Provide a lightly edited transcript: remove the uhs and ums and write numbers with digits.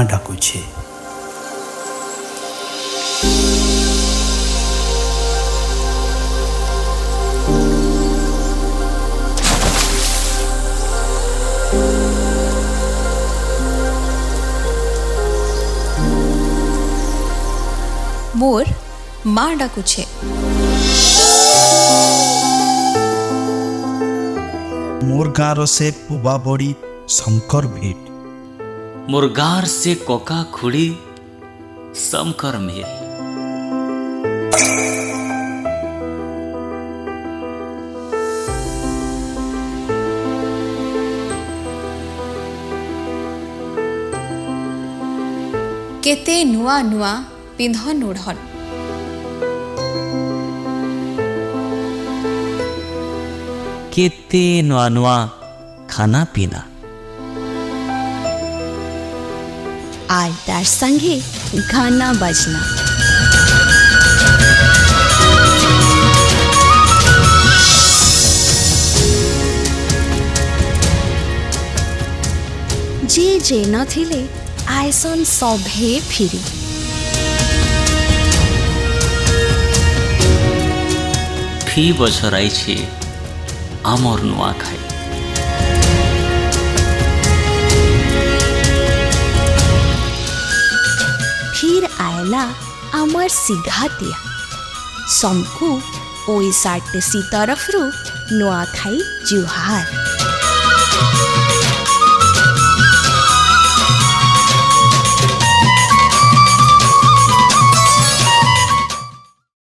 माँ डाकुछे। मोर माँ डाकुछे। मोर गाँव से पुबा बड़ी शंकर भेट। मोर गार से कोका खुड़ी समकर मेल। केते नुआ नुआ पिंधन ओढ़न। केते नुआ नुआ खाना पीना। आय तार संगे गाना बजना। जे नथिले आयसन सभे फिरी। फी बछर आइछे आमर नुआ खाई। फिर आयला आमर सिघातिया समकु ओई साटे सी तरफ रु नुआ खाई जुहार।